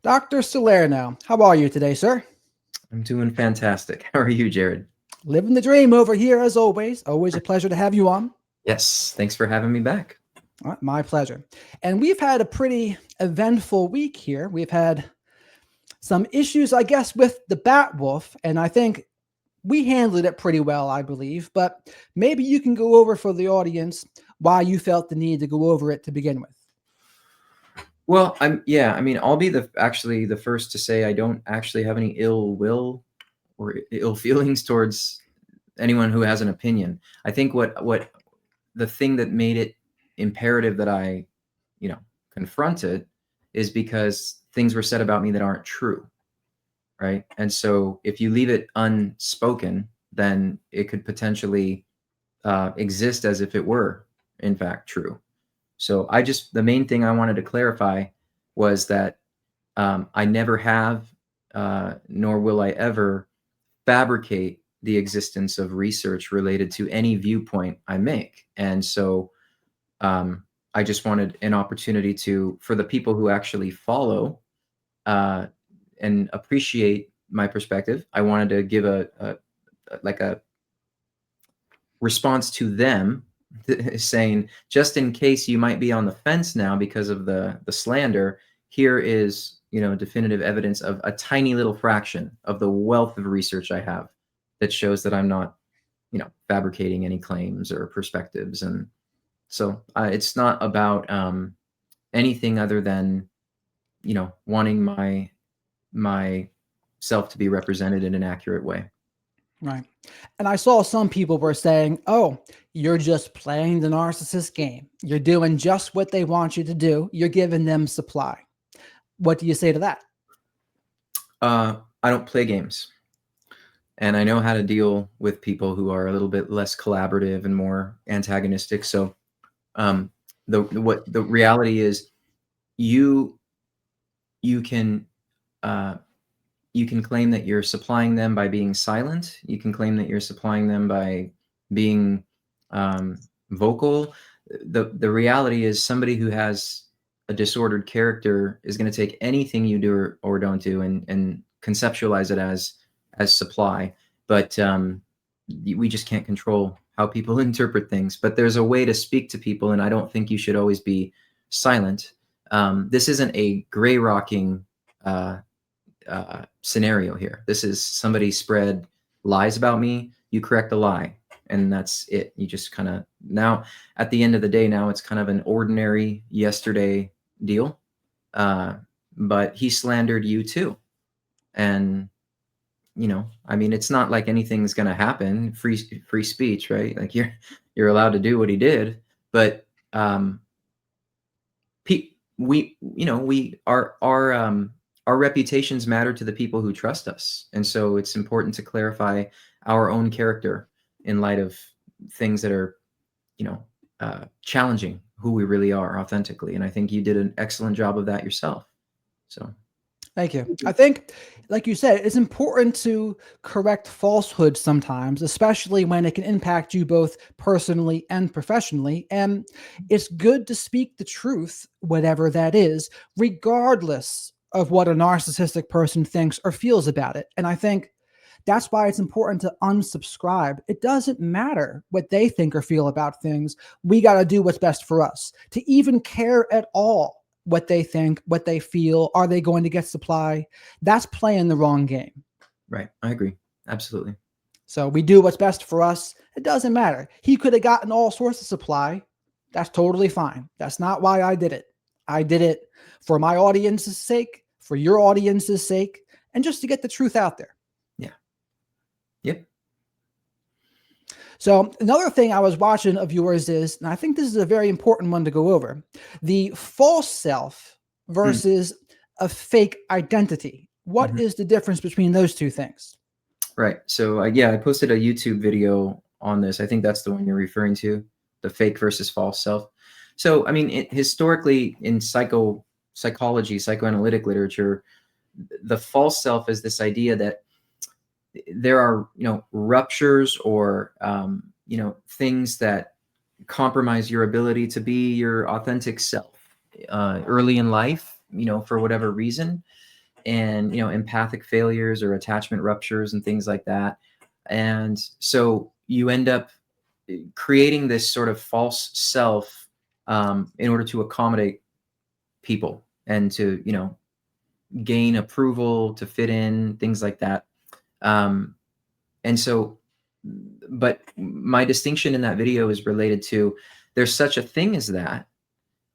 Dr. Salerno, how are you today, sir? I'm doing fantastic. How are you, Jared? Living the dream over here as always. Always a pleasure to have you on. Yes, thanks for having me back. All right, my pleasure. And we've had a pretty eventful week here. We've had some issues, I guess, with the Bat Wolf, and I think we handled it pretty well, I believe. But maybe you can go over for the audience why you felt the need to go over it to begin with. Well, I'll be actually the first to say I don't actually have any ill will or ill feelings towards anyone who has an opinion. I think what the thing that made it imperative that I, confront it is because things were said about me that aren't true, right? And so if you leave it unspoken, then it could potentially exist as if it were in fact true. So the main thing I wanted to clarify was that I never have, nor will I ever fabricate the existence of research related to any viewpoint I make. And so I just wanted an opportunity for the people who actually follow and appreciate my perspective. I wanted to give a response to them saying, just in case you might be on the fence now because of the slander, here is, definitive evidence of a tiny little fraction of the wealth of research I have that shows that I'm not, fabricating any claims or perspectives. And so it's not about anything other than, wanting my self to be represented in an accurate way. Right. And I saw some people were saying, oh, you're just playing the narcissist game. You're doing just what they want you to do. You're giving them supply. What do you say to that? I don't play games. And I know how to deal with people who are a little bit less collaborative and more antagonistic. So the reality is you can claim that you're supplying them by being silent. You can claim that you're supplying them by being vocal. The reality is somebody who has a disordered character is going to take anything you do or don't do and conceptualize it as supply. But we just can't control how people interpret things. But there's a way to speak to people, and I don't think you should always be silent. This isn't a gray rocking scenario here. This is somebody spread lies about me. You correct the lie, and that's it. You just kind of, now at the end of the day, now it's kind of an ordinary yesterday deal. But he slandered you too. And, it's not like anything's going to happen. Free speech, right? Like you're allowed to do what he did, but our reputations matter to the people who trust us. And so it's important to clarify our own character in light of things that are, challenging who we really are authentically. And I think you did an excellent job of that yourself. So. Thank you. I think, like you said, it's important to correct falsehoods sometimes, especially when it can impact you both personally and professionally. And it's good to speak the truth, whatever that is, regardless of what a narcissistic person thinks or feels about it. And I think that's why it's important to unsubscribe. It doesn't matter what they think or feel about things. We got to do what's best for us. To even care at all what they think, what they feel, are they going to get supply? That's playing the wrong game. Right. I agree. Absolutely. So we do what's best for us. It doesn't matter. He could have gotten all sorts of supply. That's totally fine. That's not why I did it. I did it for my audience's sake, for your audience's sake, and just to get the truth out there. Yeah. Yep. So another thing I was watching of yours is, and I think this is a very important one to go over, the false self versus a fake identity. What is the difference between those two things? Right. So I posted a YouTube video on this. I think that's the one you're referring to, the fake versus false self. So, historically in psychology, psychoanalytic literature, the false self is this idea that there are, ruptures or, things that compromise your ability to be your authentic self early in life. for whatever reason, and, empathic failures or attachment ruptures and things like that. And so you end up creating this sort of false self in order to accommodate people and to, gain approval, to fit in, things like that. And so, but my distinction in that video is related to, there's such a thing as that,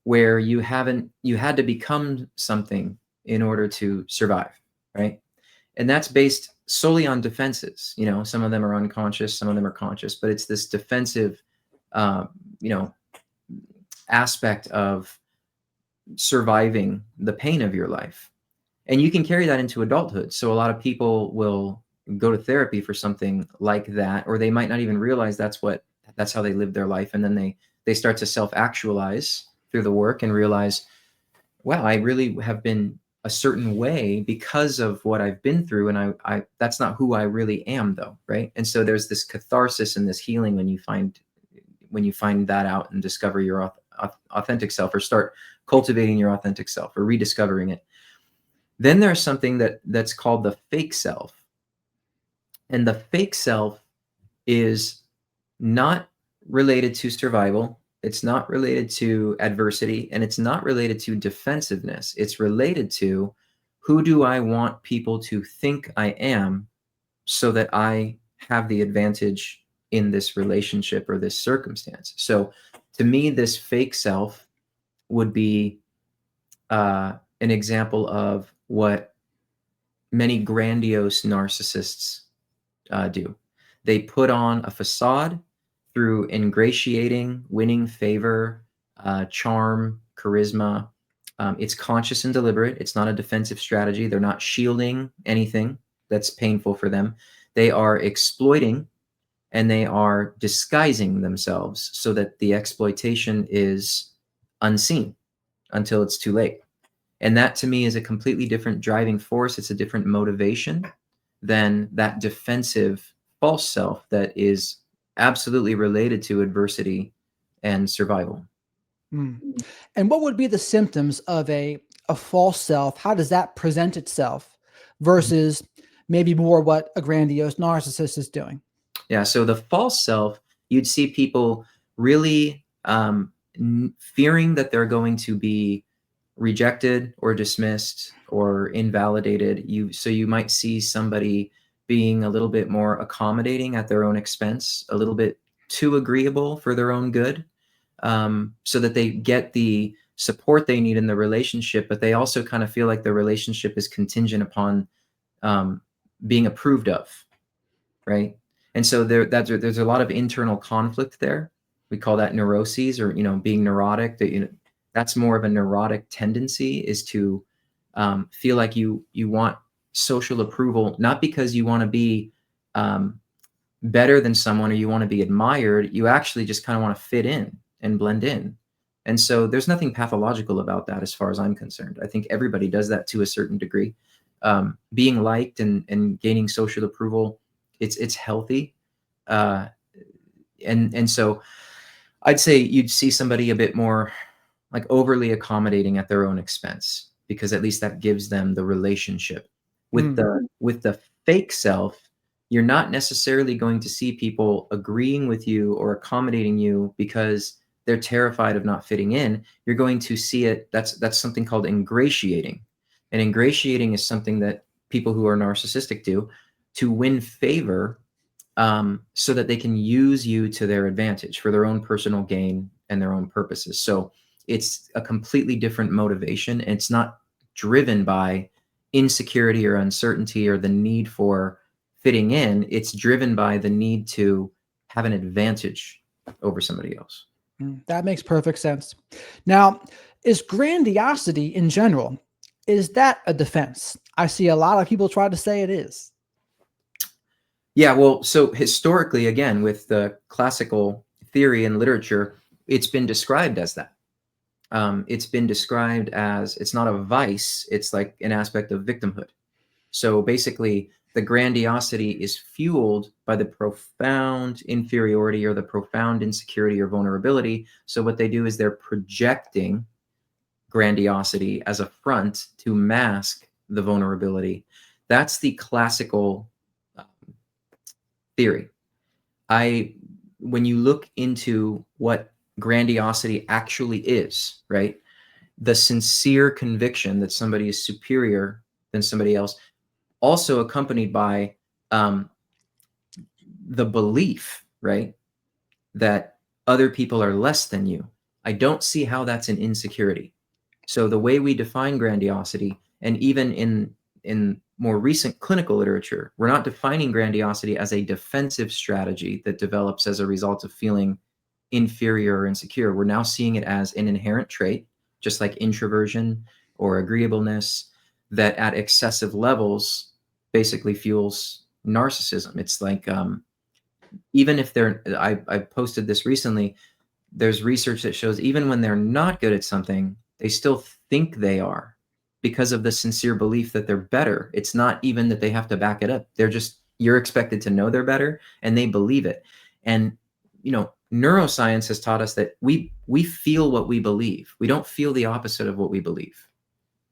where you had to become something in order to survive, right? And that's based solely on defenses. Some of them are unconscious, some of them are conscious, but it's this defensive, aspect of surviving the pain of your life. And you can carry that into adulthood. So a lot of people will go to therapy for something like that, or they might not even realize that's how they live their life. And then they start to self-actualize through the work and realize, wow, I really have been a certain way because of what I've been through. And I that's not who I really am, though. Right. And so there's this catharsis and this healing when you find that out and discover your authentic self, or start cultivating your authentic self, or rediscovering it. Then there's something that's called the fake self. And the fake self is not related to survival. It's not related to adversity, and it's not related to defensiveness. It's related to, who do I want people to think I am so that I have the advantage in this relationship or this circumstance. So to me, this fake self would be an example of what many grandiose narcissists do. They put on a facade through ingratiating, winning favor, charm, charisma. It's conscious and deliberate. It's not a defensive strategy. They're not shielding anything that's painful for them. They are exploiting, and they are disguising themselves so that the exploitation is unseen until it's too late. And that, to me, is a completely different driving force. It's a different motivation than that defensive false self that is absolutely related to adversity and survival. And what would be the symptoms of a false self? How does that present itself versus maybe more what a grandiose narcissist is doing? Yeah, so the false self, you'd see people really fearing that they're going to be rejected or dismissed or invalidated. So you might see somebody being a little bit more accommodating at their own expense, a little bit too agreeable for their own good, so that they get the support they need in the relationship, but they also kind of feel like the relationship is contingent upon being approved of, right? And so there's a lot of internal conflict there. We call that neuroses, or being neurotic. That's more of a neurotic tendency, is to feel like you want social approval, not because you want to be better than someone or you want to be admired. You actually just kind of want to fit in and blend in. And so there's nothing pathological about that as far as I'm concerned. I think everybody does that to a certain degree. Being liked and gaining social approval, it's healthy. And so I'd say you'd see somebody a bit more like overly accommodating at their own expense, because at least that gives them the relationship. With the fake self, you're not necessarily going to see people agreeing with you or accommodating you because they're terrified of not fitting in. You're going to see it. That's something called ingratiating. And ingratiating is something that people who are narcissistic do to win favor, so that they can use you to their advantage for their own personal gain and their own purposes. So it's a completely different motivation. It's not driven by insecurity or uncertainty or the need for fitting in. It's driven by the need to have an advantage over somebody else. That makes perfect sense. Now, is grandiosity in general, is that a defense? I see a lot of people try to say it is. Yeah, well, so historically, again, with the classical theory and literature, it's been described as that. It's been described as, it's not a vice, it's like an aspect of victimhood. So basically, the grandiosity is fueled by the profound inferiority or the profound insecurity or vulnerability. So what they do is they're projecting grandiosity as a front to mask the vulnerability. That's the classical theory. When you look into what grandiosity actually is, right? The sincere conviction that somebody is superior than somebody else, also accompanied by the belief, right, that other people are less than you. I don't see how that's an insecurity. So the way we define grandiosity, and even in more recent clinical literature, we're not defining grandiosity as a defensive strategy that develops as a result of feeling inferior or insecure. We're now seeing it as an inherent trait, just like introversion or agreeableness, that at excessive levels basically fuels narcissism. It's like, even if I posted this recently, there's research that shows even when they're not good at something, they still think they are because of the sincere belief that they're better. It's not even that they have to back it up. You're expected to know they're better, and they believe it. And, neuroscience has taught us that we feel what we believe. We don't feel the opposite of what we believe.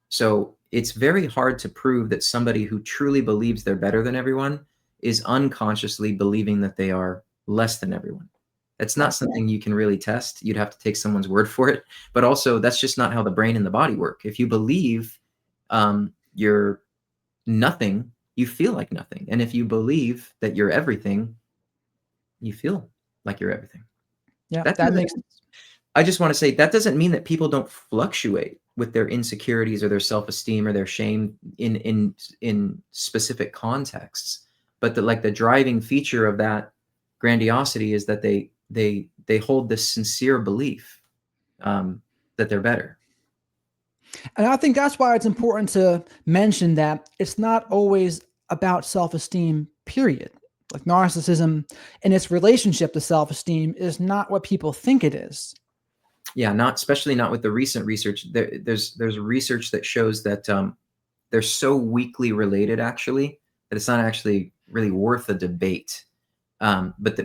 So it's very hard to prove that somebody who truly believes they're better than everyone is unconsciously believing that they are less than everyone. That's not something you can really test. You'd have to take someone's word for it. But also, that's just not how the brain and the body work. If you believe you're nothing, you feel like nothing. And if you believe that you're everything, you feel like you're everything. Yeah, that makes sense. I just want to say that doesn't mean that people don't fluctuate with their insecurities or their self-esteem or their shame in specific contexts. But the driving feature of that grandiosity is that they hold this sincere belief that they're better. And I think that's why it's important to mention that it's not always about self-esteem, period. Like narcissism and its relationship to self-esteem is not what people think it is. Yeah, especially not with the recent research. There's research that shows that they're so weakly related, actually, that it's not actually really worth a debate. But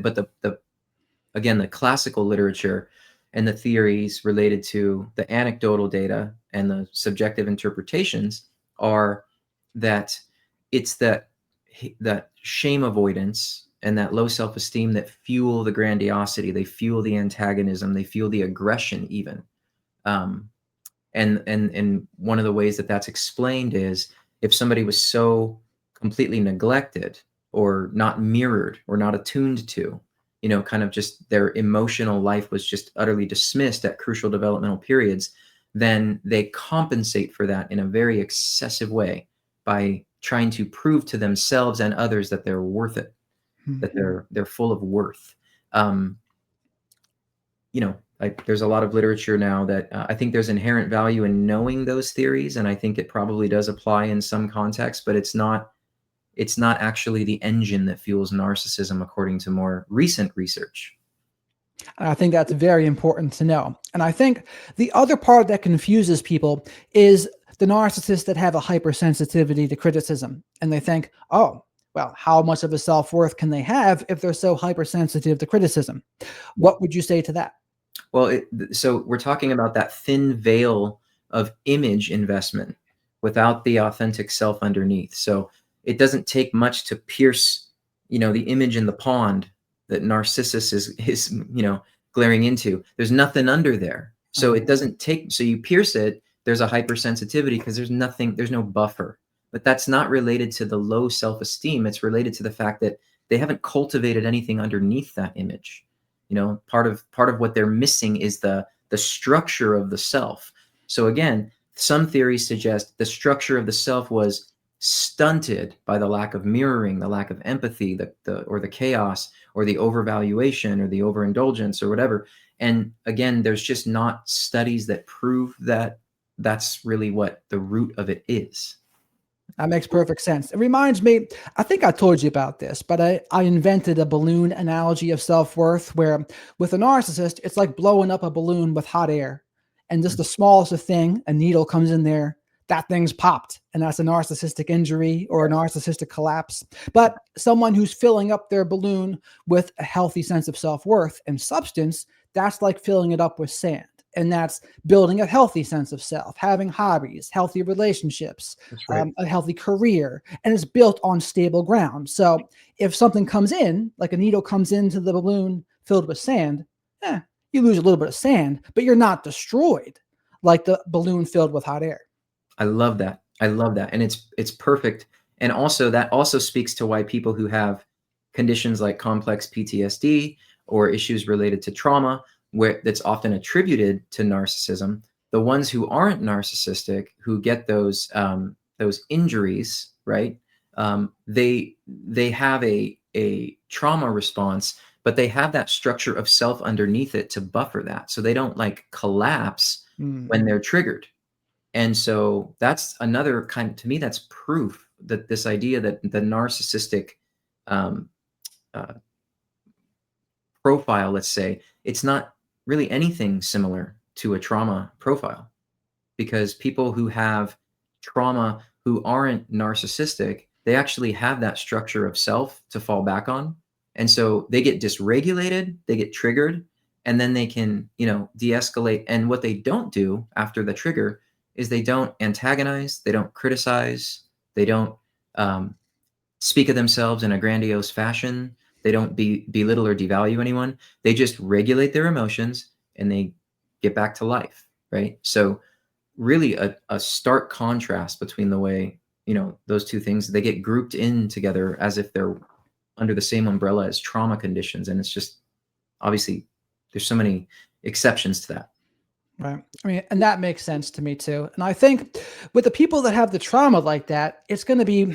again, the classical literature and the theories related to the anecdotal data and the subjective interpretations are that it's that shame avoidance and that low self-esteem that fuel the grandiosity. They fuel the antagonism. They fuel the aggression even. And one of the ways that that's explained is if somebody was so completely neglected or not mirrored or not attuned to, kind of just their emotional life was just utterly dismissed at crucial developmental periods, then they compensate for that in a very excessive way by trying to prove to themselves and others that they're worth it, that they're full of worth. There's a lot of literature now that I think there's inherent value in knowing those theories, and I think it probably does apply in some contexts, but it's not actually the engine that fuels narcissism, according to more recent research. And I think that's very important to know. And I think the other part that confuses people is the narcissists that have a hypersensitivity to criticism. And they think, oh, well, how much of a self-worth can they have if they're so hypersensitive to criticism? What would you say to that? Well, so we're talking about that thin veil of image investment without the authentic self underneath. So it doesn't take much to pierce, the image in the pond that Narcissus is glaring into. There's nothing under there. So it doesn't take, so you pierce it, there's a hypersensitivity because there's no buffer. But that's not related to the low self-esteem. It's related to the fact that they haven't cultivated anything underneath that image. Part of what they're missing is the structure of the self. So again, some theories suggest the structure of the self was stunted by the lack of mirroring, the lack of empathy, or the chaos, or the overvaluation, or the overindulgence, or whatever. And again, there's just not studies that prove that that's really what the root of it is. That makes perfect sense. It reminds me, I think I told you about this, but I invented a balloon analogy of self-worth where with a narcissist, it's like blowing up a balloon with hot air. And just the smallest of thing, a needle comes in there, that thing's popped. And that's a narcissistic injury or a narcissistic collapse. But someone who's filling up their balloon with a healthy sense of self-worth and substance, that's like filling it up with sand. And that's building a healthy sense of self, having hobbies, healthy relationships, That's right. a healthy career, and it's built on stable ground. So if something comes in, like a needle comes into the balloon filled with sand, you lose a little bit of sand, but you're not destroyed like the balloon filled with hot air. I love that. I love that. And it's perfect. And also that also speaks to why people who have conditions like complex PTSD or issues related to trauma, where that's often attributed to narcissism, the ones who aren't narcissistic, who get those injuries, right? They have a trauma response, but they have that structure of self underneath it to buffer that, so they don't like collapse when they're triggered. And so that's another kind, to me, that's proof that this idea that the narcissistic um, uh, profile, let's say, it's not really anything similar to a trauma profile, because people who have trauma who aren't narcissistic, they actually have that structure of self to fall back on. And so they get dysregulated, they get triggered, and then they can, de-escalate. And what they don't do after the trigger is they don't antagonize, they don't criticize, they don't um, speak of themselves in a grandiose fashion. They don't belittle or devalue anyone. They just regulate their emotions and they get back to life, right? So really a stark contrast between the way, those two things, they get grouped in together as if they're under the same umbrella as trauma conditions. And it's just, obviously, there's so many exceptions to that. Right. I mean, and that makes sense to me too. And I think with the people that have the trauma like that, it's going to be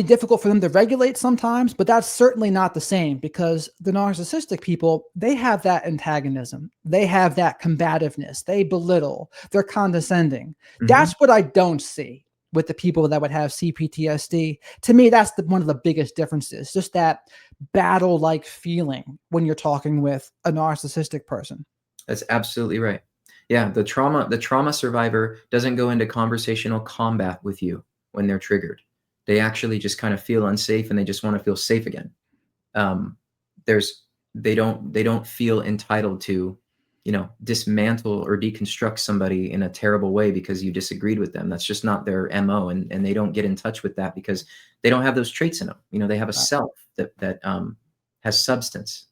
difficult for them to regulate sometimes, but that's certainly not the same, because the narcissistic people, they have that antagonism. They have that combativeness. They belittle, they're condescending. That's what I don't see with the people that would have CPTSD. To me, that's one of the biggest differences, just that battle-like feeling when you're talking with a narcissistic person. That's absolutely right. Yeah, the trauma survivor doesn't go into conversational combat with you when they're triggered. They actually just kind of feel unsafe and they just want to feel safe again. They don't feel entitled to, dismantle or deconstruct somebody in a terrible way because you disagreed with them. That's just not their MO, and they don't get in touch with that because they don't have those traits in them. They have a self that has substance.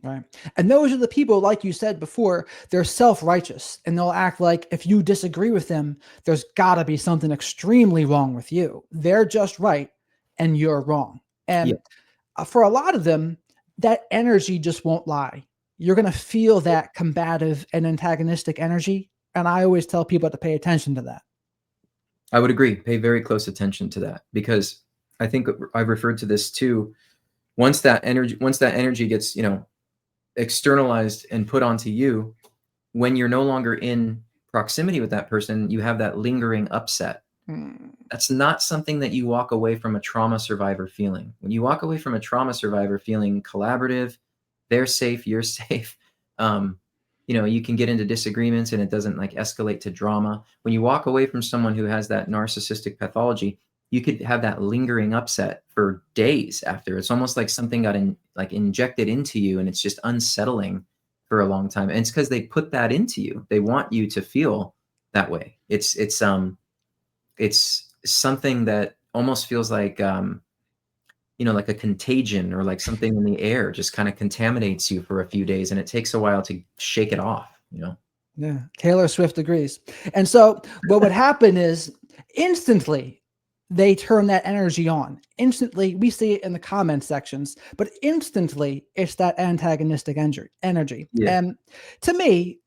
Right. And those are the people, like you said before, they're self-righteous, and they'll act like if you disagree with them, there's got to be something extremely wrong with you. They're just right and you're wrong. Yeah. And for a lot of them, that energy just won't lie. You're going to feel that combative and antagonistic energy. And I always tell people to pay attention to that. I would agree. Pay very close attention to that, because I think I've referred to this too. Once that energy gets, externalized and put onto you, when you're no longer in proximity with that person, you have that lingering upset. That's not something that you walk away from a trauma survivor feeling. When you walk away from a trauma survivor feeling collaborative, they're safe, you're safe. You can get into disagreements and it doesn't like escalate to drama. When you walk away from someone who has that narcissistic pathology, you could have that lingering upset for days after. It's almost like something got injected into you, and it's just unsettling for a long time. And it's because they put that into you. They want you to feel that way. It's something that almost feels like like a contagion, or like something in the air just kind of contaminates you for a few days, and it takes a while to shake it off. Yeah, Taylor Swift agrees. And so what would happen is instantly they turn that energy on. Instantly, we see it in the comment sections, but instantly it's that antagonistic energy. Yeah. And to me,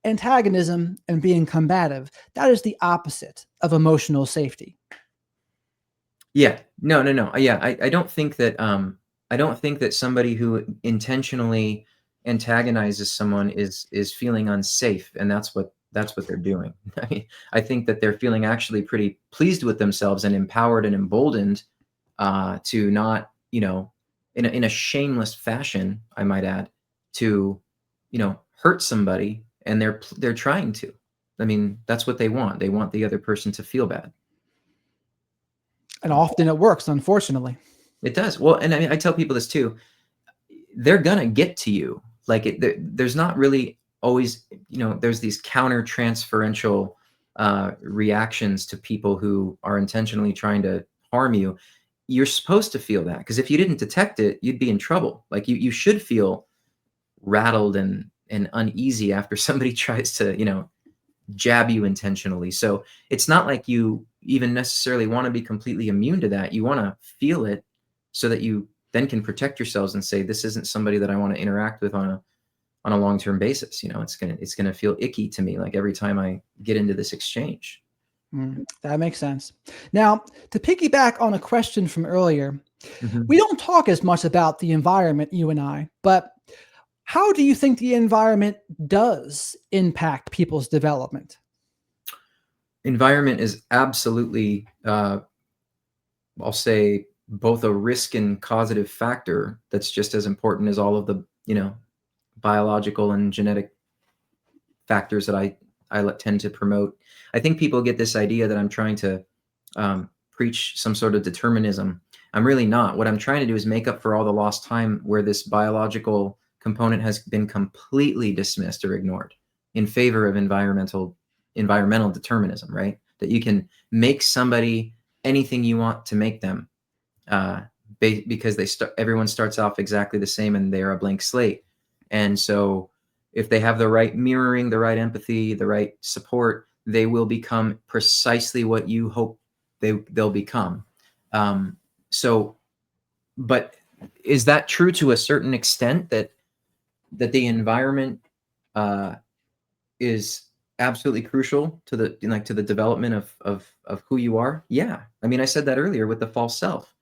antagonism and being combative, that is the opposite of emotional safety. Yeah. No. Yeah. I don't think that somebody who intentionally antagonizes someone is feeling unsafe, and that's what they're doing. I think that they're feeling actually pretty pleased with themselves and empowered and emboldened to not, in a shameless fashion, I might add, to, hurt somebody, and they're trying to. I mean, that's what they want. They want the other person to feel bad. And often it works, unfortunately. It does. Well, and I tell people this too. They're gonna get to you. like there's not really always, there's these counter transferential reactions to people who are intentionally trying to harm you. You're supposed to feel that, because if you didn't detect it, you'd be in trouble. Like you should feel rattled and uneasy after somebody tries to, jab you intentionally. So it's not like you even necessarily want to be completely immune to that. You want to feel it so that you then can protect yourselves and say, this isn't somebody that I want to interact with on a long-term basis. It's gonna feel icky to me, like every time I get into this exchange. That makes sense. Now, to piggyback on a question from earlier, Mhm. we don't talk as much about the environment, you and I, but how do you think the environment does impact people's development? Environment is absolutely, I'll say, both a risk and causative factor that's just as important as all of the, biological and genetic factors that I tend to promote. I think people get this idea that I'm trying to preach some sort of determinism. I'm really not. What I'm trying to do is make up for all the lost time where this biological component has been completely dismissed or ignored in favor of environmental determinism, right? That you can make somebody anything you want to make them, because everyone starts off exactly the same and they're a blank slate. And so if they have the right mirroring, the right empathy, the right support, they will become precisely what you hope they'll become. So, but is that true to a certain extent, that the environment is absolutely crucial to the development of who you are? Yeah. I mean, I said that earlier with the false self.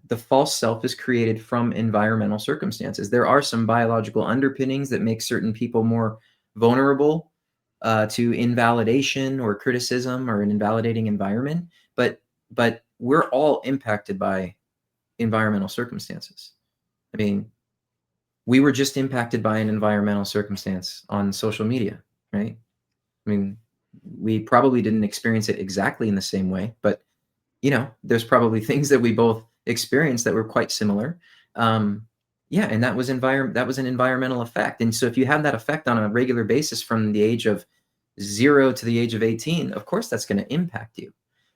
The false self is created from environmental circumstances. There are some biological underpinnings that make certain people more vulnerable to invalidation or criticism or an invalidating environment. But we're all impacted by environmental circumstances. I mean, we were just impacted by an environmental circumstance on social media, right? I mean, we probably didn't experience it exactly in the same way, but there's probably things that we both experienced that were quite similar. Yeah, and that was an environmental effect. And so if you have that effect on a regular basis from the age of 0 to the age of 18, of course that's going to impact you.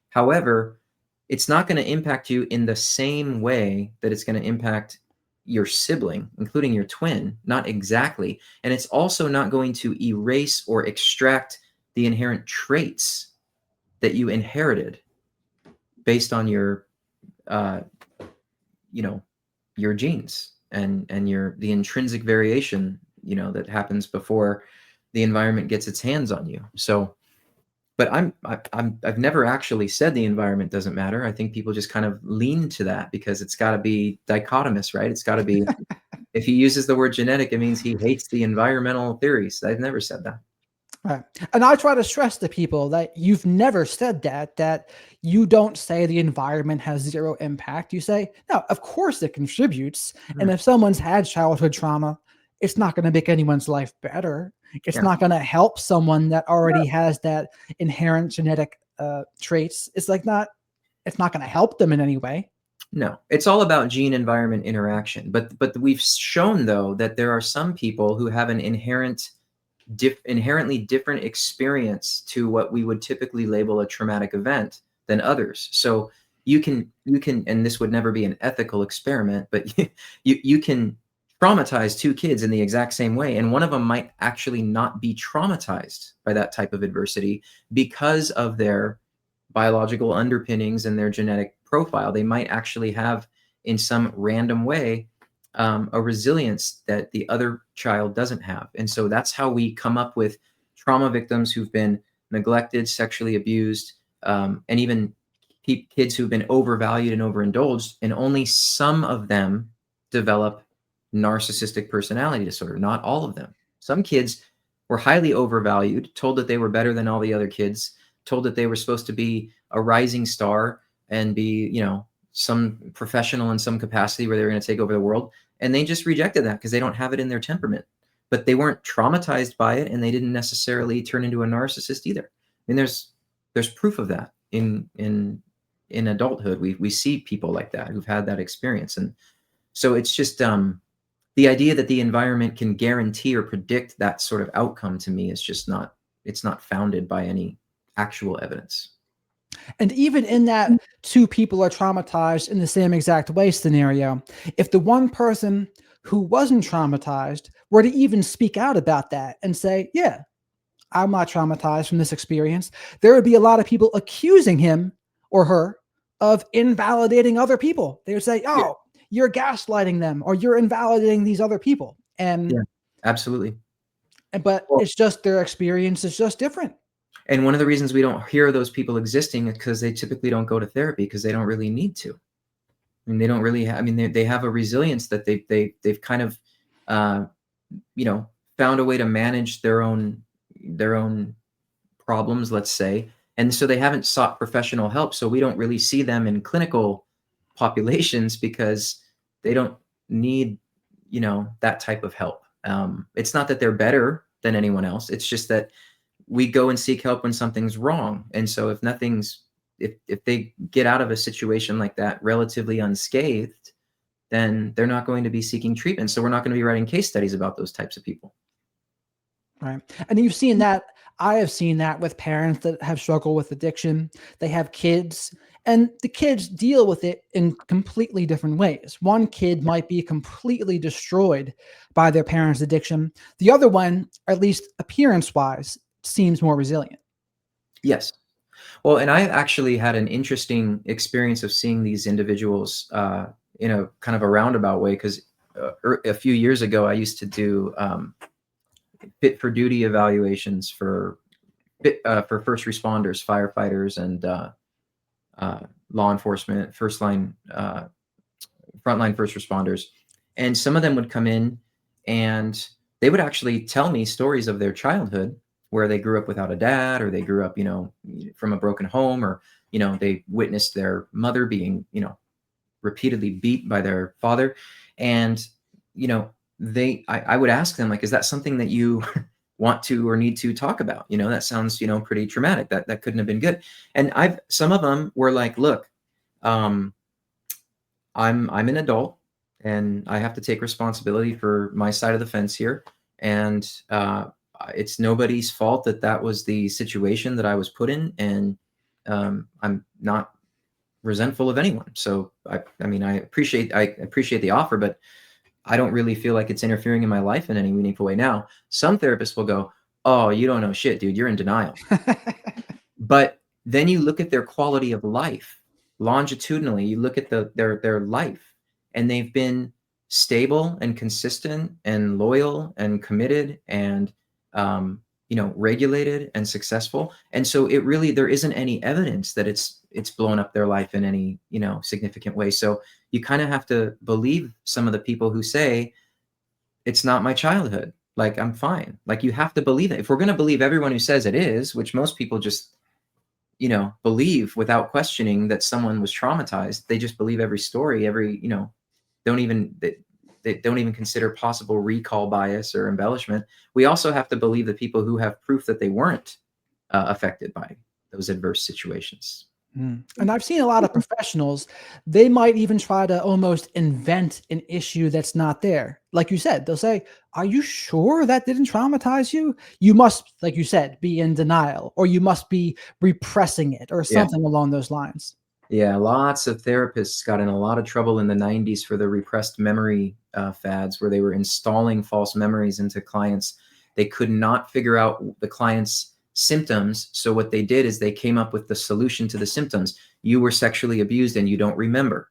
However, it's not going to impact you in the same way that it's going to impact your sibling, including your twin, not exactly. And it's also not going to erase or extract the inherent traits that you inherited based on your your genes and the intrinsic variation that happens before the environment gets its hands on you. So, but I've never actually said the environment doesn't matter. I think people just kind of lean to that because it's got to be dichotomous, right? It's got to be, if he uses the word genetic, it means he hates the environmental theories. I've never said that. Right. And I try to stress to people that you've never said that you don't say the environment has zero impact. You say, no, of course it contributes. And if someone's had childhood trauma, it's not going to make anyone's life better. It's Yeah. not going to help someone that already has that inherent genetic traits. It's not going to help them in any way. No, it's all about gene environment interaction. But we've shown though that there are some people who have an inherently different experience to what we would typically label a traumatic event than others. So you can, and this would never be an ethical experiment, but you can traumatize two kids in the exact same way, and one of them might actually not be traumatized by that type of adversity because of their biological underpinnings and their genetic profile. They might actually have, in some random way, a resilience that the other child doesn't have. And so that's how we come up with trauma victims who've been neglected, sexually abused, and even kids who've been overvalued and overindulged. And only some of them develop narcissistic personality disorder, not all of them. Some kids were highly overvalued, told that they were better than all the other kids, told that they were supposed to be a rising star and be, some professional in some capacity where they were going to take over the world. And they just rejected that because they don't have it in their temperament. But they weren't traumatized by it, and they didn't necessarily turn into a narcissist either. I mean, there's proof of that in adulthood. We see people like that who've had that experience. And so it's just the the idea that the environment can guarantee or predict that sort of outcome to me is just not, it's not founded by any actual evidence. And even in that two people are traumatized in the same exact way scenario, if the one person who wasn't traumatized were to even speak out about that and say, yeah, I'm not traumatized from this experience, there would be a lot of people accusing him or her of invalidating other people. They would say, Yeah. oh, you're gaslighting them or you're invalidating these other people. And Yeah, absolutely. but Well, it's just their experience is just different. and one of the reasons we don't hear those people existing is because they typically don't go to therapy because they don't really need to. I mean, they don't really. I mean, they have a resilience that they've kind of, uh, found a way to manage their own problems, let's say, and so they haven't sought professional help. So we don't really see them in clinical populations because they don't need, that type of help. It's not that they're better than anyone else. It's just that we go and seek help when something's wrong. And so if they get out of a situation like that relatively unscathed, then they're not going to be seeking treatment. So we're not going to be writing case studies about those types of people. Right. And you've seen that. I have seen that with parents that have struggled with addiction. They have kids, and the kids deal with it in completely different ways. One kid might be completely destroyed by their parents' addiction. The other one, at least appearance wise, seems more resilient. Yes. Well, and I actually had an interesting experience of seeing these individuals in a kind of a roundabout way because a few years ago I used to do fit for duty evaluations for first responders, firefighters, and law enforcement, frontline first responders. And some of them would come in and they would actually tell me stories of their childhood where they grew up without a dad, or they grew up, from a broken home, or, they witnessed their mother being, repeatedly beat by their father. And, I would ask them, like, is that something that you want to or need to talk about? That sounds, pretty traumatic. That couldn't have been good. And some of them were like, look, um, I'm an adult and I have to take responsibility for my side of the fence here. And it's nobody's fault that was the situation that I was put in. And I'm not resentful of anyone. So I mean, I appreciate the offer, but I don't really feel like it's interfering in my life in any meaningful way. Now, some therapists will go, oh, you don't know shit, dude. You're in denial. But then you look at their quality of life longitudinally, you look at their life, and they've been stable and consistent and loyal and committed and regulated and successful. And so there isn't any evidence that it's blown up their life in any, significant way. So you kind of have to believe some of the people who say it's not my childhood. Like, I'm fine. Like, you have to believe it. If we're going to believe everyone who says it is, which most people just believe without questioning that someone was traumatized. They just believe every story, don't even, they don't even consider possible recall bias or embellishment. We also have to believe the people who have proof that they weren't affected by those adverse situations. And I've seen a lot of professionals, they might even try to almost invent an issue that's not there. Like you said, they'll say, are you sure that didn't traumatize you? You must, like you said, be in denial, or you must be repressing it, or Yeah. something along those lines. Yeah, lots of therapists got in a lot of trouble in the 90s for the repressed memory fads, where they were installing false memories into clients. They could not figure out the client's symptoms. So what they did is they came up with the solution to the symptoms. You were sexually abused and you don't remember.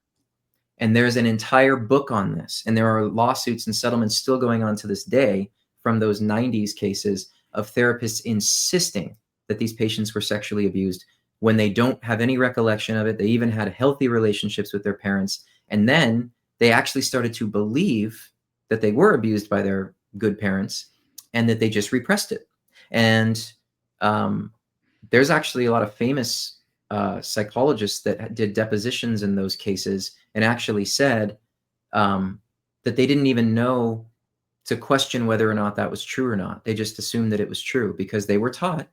And there's an entire book on this. And there are lawsuits and settlements still going on to this day from those 90s cases of therapists insisting that these patients were sexually abused when they don't have any recollection of it. They even had healthy relationships with their parents. And then they actually started to believe that they were abused by their good parents and that they just repressed it. And there's actually a lot of famous psychologists that did depositions in those cases and actually said that they didn't even know to question whether or not that was true or not. They just assumed that it was true because they were taught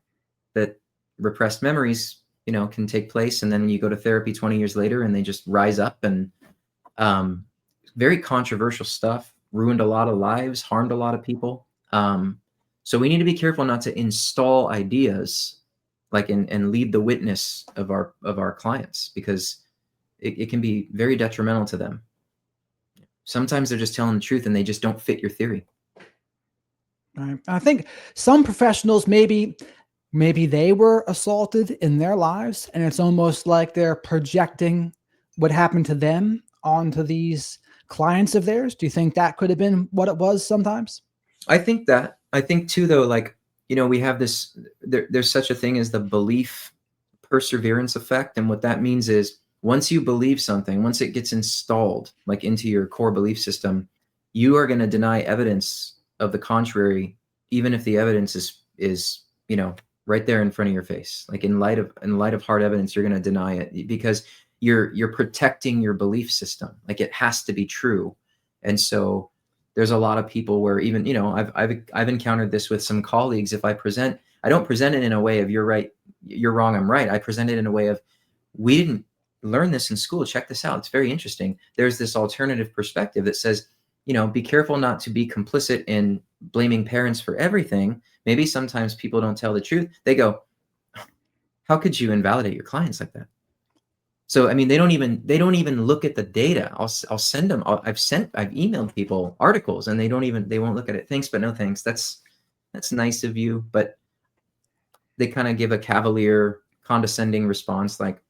that repressed memories, can take place. And then you go to therapy 20 years later and they just rise up. And very controversial stuff ruined a lot of lives, harmed a lot of people. So we need to be careful not to install ideas like and lead the witness of our clients, because it can be very detrimental to them. Sometimes they're just telling the truth and they just don't fit your theory. Right. I think some professionals, maybe they were assaulted in their lives, and it's almost like they're projecting what happened to them onto these clients of theirs. Do you think that could have been what it was sometimes? I think too, though, like, we have this, there's such a thing as the belief perseverance effect. And what that means is once you believe something, once it gets installed like into your core belief system, you are going to deny evidence of the contrary, even if the evidence is, right there in front of your face. Like in light of hard evidence, you're going to deny it because you're protecting your belief system. Like it has to be true. And so there's a lot of people where even, I've encountered this with some colleagues. If I don't present it in a way of you're right, you're wrong, I'm right. I present it in a way of, we didn't learn this in school. Check this out. It's very interesting. There's this alternative perspective that says, be careful not to be complicit in blaming parents for everything. Maybe sometimes people don't tell the truth. They go, how could you invalidate your clients like that? So, I mean, they don't even look at the data. I'll send them. I've emailed people articles and they won't look at it. Thanks, but no thanks. That's nice of you. But they kind of give a cavalier, condescending response like,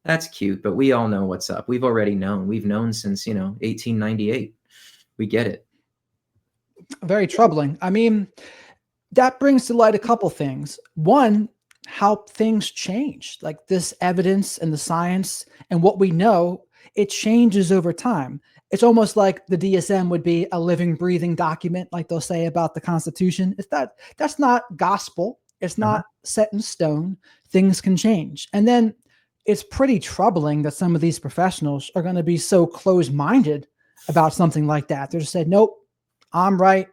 that's cute, but we all know what's up. We've already known. We've known since, 1898. We get it. Very troubling. I mean, that brings to light a couple things. One, how things change, like this evidence and the science and what we know, it changes over time. It's almost like the DSM would be a living, breathing document, like they'll say about the Constitution. That's not gospel. It's not set in stone. Things can change. And then it's pretty troubling that some of these professionals are going to be so closed-minded about something like that. They're just saying, nope, I'm right.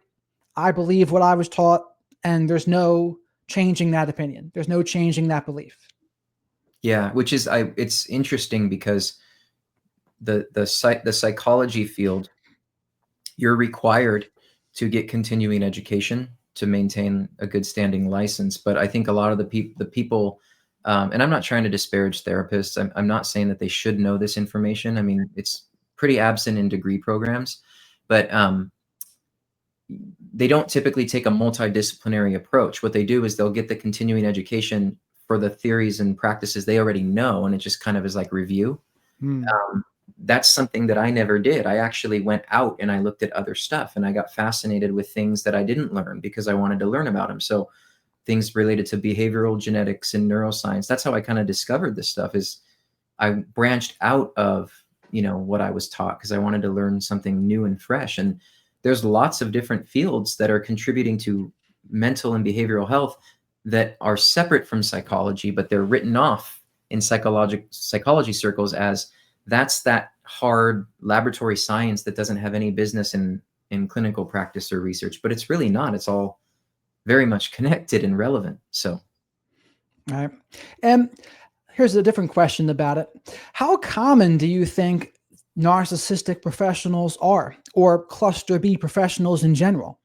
I believe what I was taught, and there's no changing that opinion. There's no changing that belief. Yeah, which is it's interesting because the psychology field, you're required to get continuing education to maintain a good standing license. But I think a lot of the people, and I'm not trying to disparage therapists. I'm not saying that they should know this information. I mean, it's pretty absent in degree programs, but they don't typically take a multidisciplinary approach. What they do is they'll get the continuing education for the theories and practices they already know, and it just kind of is like review. That's something that I never did. I actually went out and I looked at other stuff, and I got fascinated with things that I didn't learn because I wanted to learn about them. So things related to behavioral genetics and neuroscience. That's how I kind of discovered this stuff. Is I branched out of, what I was taught because I wanted to learn something new and fresh. And there's lots of different fields that are contributing to mental and behavioral health that are separate from psychology, but they're written off in psychology circles as that's that hard laboratory science that doesn't have any business in clinical practice or research. But it's really not. It's all very much connected and relevant. So, all right. And here's a different question about it. How common do you think narcissistic professionals are, or cluster B professionals in general?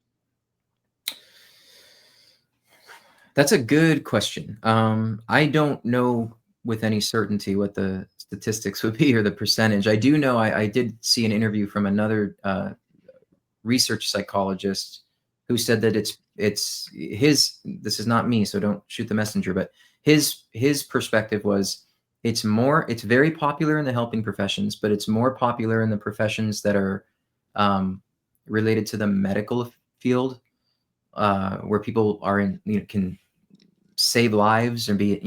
That's a good question. I don't know with any certainty what the statistics would be or the percentage. I do know I did see an interview from another research psychologist who said that it's his, this is not me, so don't shoot the messenger, but his perspective was it's very popular in the helping professions, but it's more popular in the professions that are related to the medical field, where people are can save lives and be,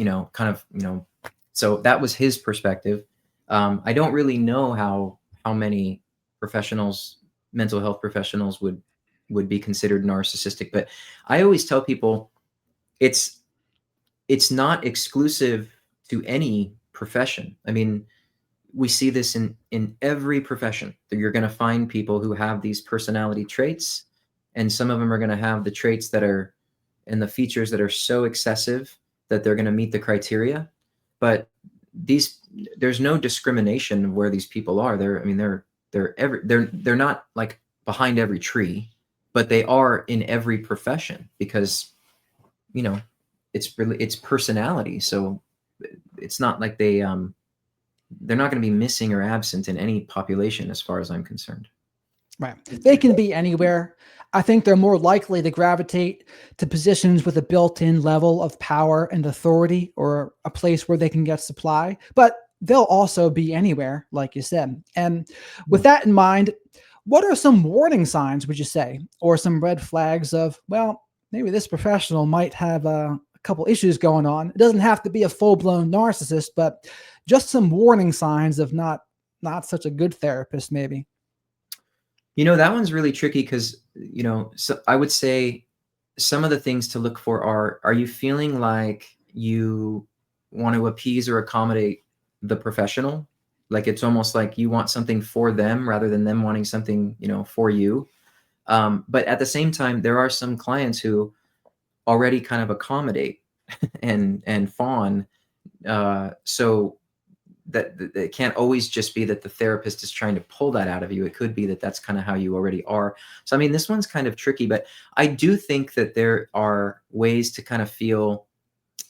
so that was his perspective. I don't really know how many professionals, mental health professionals would be considered narcissistic, but I always tell people it's not exclusive to any profession. I mean, we see this in every profession. You're going to find people who have these personality traits, and some of them are going to have the traits that are and the features that are so excessive that they're going to meet the criteria. But there's no discrimination of where these people are. They're not like behind every tree, but they are in every profession because, you know, it's personality. So it's not like they're not going to be missing or absent in any population as far as I'm concerned. Right. They can be anywhere. I think they're more likely to gravitate to positions with a built-in level of power and authority, or a place where they can get supply, but they'll also be anywhere, like you said. And with that in mind, what are some warning signs, would you say, or some red flags of, well, maybe this professional might have a couple issues going on? It doesn't have to be a full-blown narcissist, but just some warning signs of not such a good therapist, maybe. You know, that one's really tricky because, you know, so I would say some of the things to look for are you feeling like you want to appease or accommodate the professional? Like it's almost like you want something for them rather than them wanting something, you know, for you. But at the same time, there are some clients who already kind of accommodate and fawn. So that it can't always just be that the therapist is trying to pull that out of you. It could be that that's kind of how you already are. So, I mean, this one's kind of tricky, but I do think that there are ways to kind of feel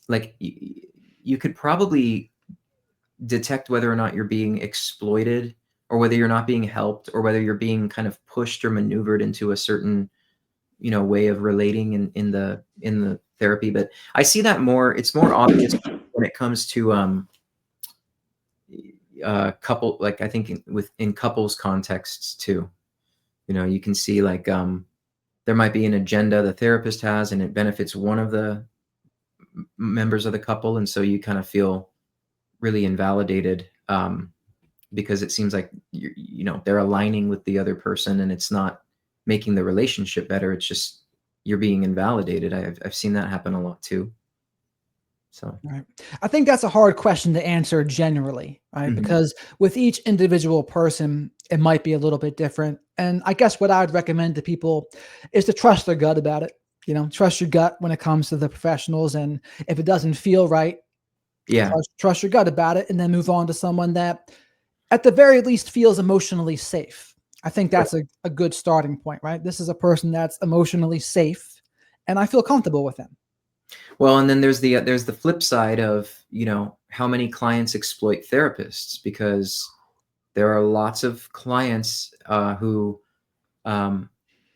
like you could probably detect whether or not you're being exploited, or whether you're not being helped, or whether you're being kind of pushed or maneuvered into a certain, you know, way of relating in the therapy. But I see that it's more obvious when it comes to couple, like I think in couples contexts too. You know, you can see like there might be an agenda the therapist has and it benefits one of the members of the couple, and so you kind of feel really invalidated because it seems like you know, they're aligning with the other person and it's not making the relationship better. It's just you're being invalidated. I've seen that happen a lot too. So, Right. I think that's a hard question to answer generally, right? Because with each individual person, it might be a little bit different. And I guess what I would recommend to people is to trust their gut about it. You know, trust your gut when it comes to the professionals. And if it doesn't feel right, yeah. trust your gut about it, and then move on to someone that at the very least feels emotionally safe. I think that's a good starting point, right? This is a person that's emotionally safe and I feel comfortable with them. Well, and then there's the flip side of, you know, how many clients exploit therapists, because there are lots of clients who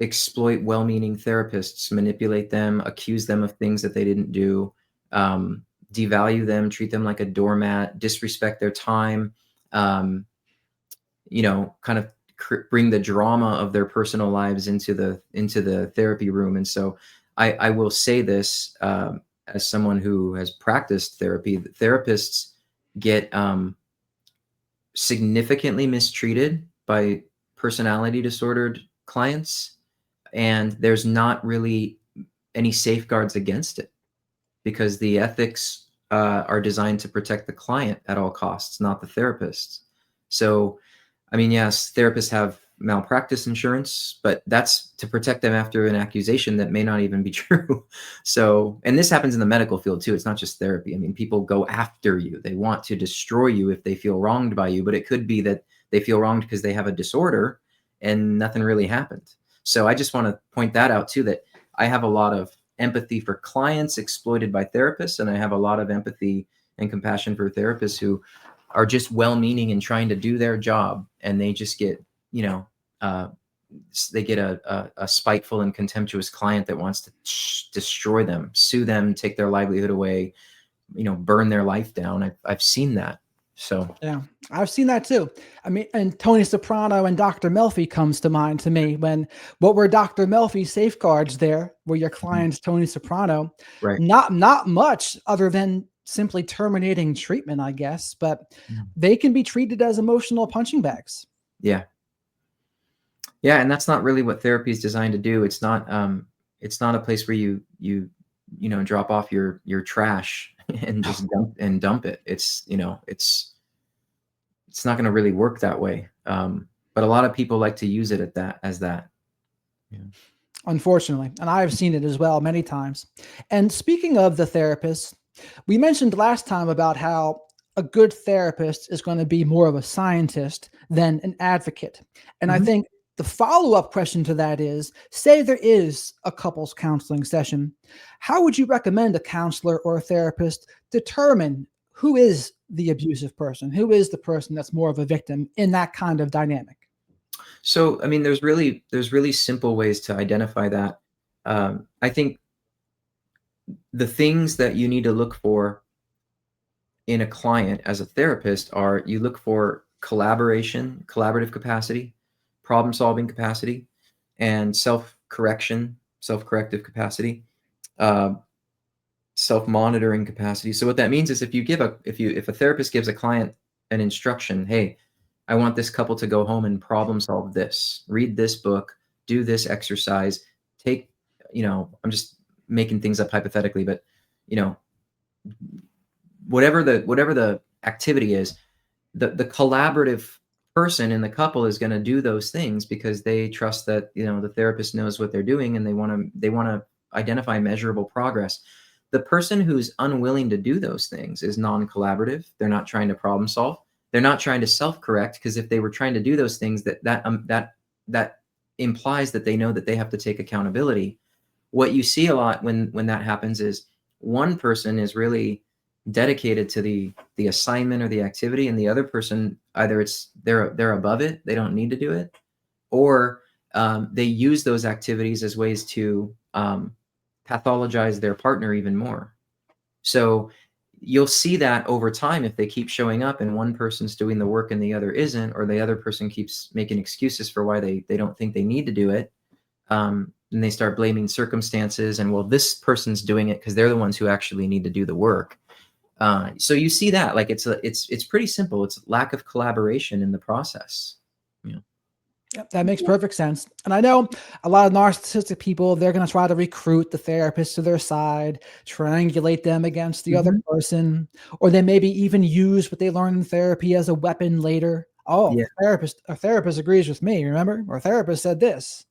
exploit well-meaning therapists, manipulate them, accuse them of things that they didn't do, devalue them, treat them like a doormat, disrespect their time, you know, kind of bring the drama of their personal lives into the therapy room. And so I will say this as someone who has practiced therapy, therapists get significantly mistreated by personality disordered clients, and there's not really any safeguards against it because the ethics are designed to protect the client at all costs, not the therapists. So, I mean, yes, therapists have malpractice insurance, but that's to protect them after an accusation that may not even be true. So, and this happens in the medical field too. It's not just therapy. I mean, people go after you. They want to destroy you if they feel wronged by you, but it could be that they feel wronged because they have a disorder and nothing really happened. So I just want to point that out too, that I have a lot of empathy for clients exploited by therapists, and I have a lot of empathy and compassion for therapists who are just well-meaning and trying to do their job, and they just get, you know, they get a spiteful and contemptuous client that wants to destroy them, sue them, take their livelihood away, you know, burn their life down. I've seen that. So yeah, I've seen that too. I mean, and Tony Soprano and Dr. Melfi comes to mind to me. When what were Dr. Melfi's safeguards there? Were your client's Tony Soprano? right. Not much other than simply terminating treatment, I guess. But they can be treated as emotional punching bags. Yeah. Yeah, and that's not really what therapy is designed to do. It's not a place where you know, drop off your trash and just dump it. It's, you know, it's not going to really work that way. But a lot of people like to use it as that. Yeah. Unfortunately, and I've seen it as well many times. And speaking of the therapist, we mentioned last time about how a good therapist is going to be more of a scientist than an advocate. And I think The follow-up question to that is, say there is a couples counseling session. How would you recommend a counselor or a therapist determine who is the abusive person? Who is the person that's more of a victim in that kind of dynamic? So, I mean, there's really simple ways to identify that. I think the things that you need to look for in a client as a therapist are you look for collaborative capacity, problem solving capacity, and self corrective capacity, uh, self monitoring capacity. So what that means is if a therapist gives a client an instruction, hey, I want this couple to go home and problem solve this, read this book, do this exercise, take, I'm just making things up hypothetically, but you know, whatever the activity is, the collaborative person in the couple is going to do those things because they trust that the therapist knows what they're doing, and they want to identify measurable progress. The person who's unwilling to do those things is non-collaborative. They're not trying to problem solve. They're not trying to self-correct, because if they were trying to do those things, that implies that they know that they have to take accountability. What you see a lot when that happens is one person is really dedicated to the assignment or the activity, and the other person, either they're above it, they don't need to do it, or they use those activities as ways to pathologize their partner even more. So you'll see that over time, if they keep showing up and one person's doing the work and the other isn't, or the other person keeps making excuses for why they don't think they need to do it, and they start blaming circumstances, and, well, this person's doing it because they're the ones who actually need to do the work. So you see that, like, it's pretty simple. It's lack of collaboration in the process. Yep, that makes perfect sense. And I know a lot of narcissistic people, they're going to try to recruit the therapist to their side, triangulate them against the other Mhm. person, or they maybe even use what they learn in therapy as a weapon later. Oh, Yeah. a therapist agrees with me, remember? Or therapist said this.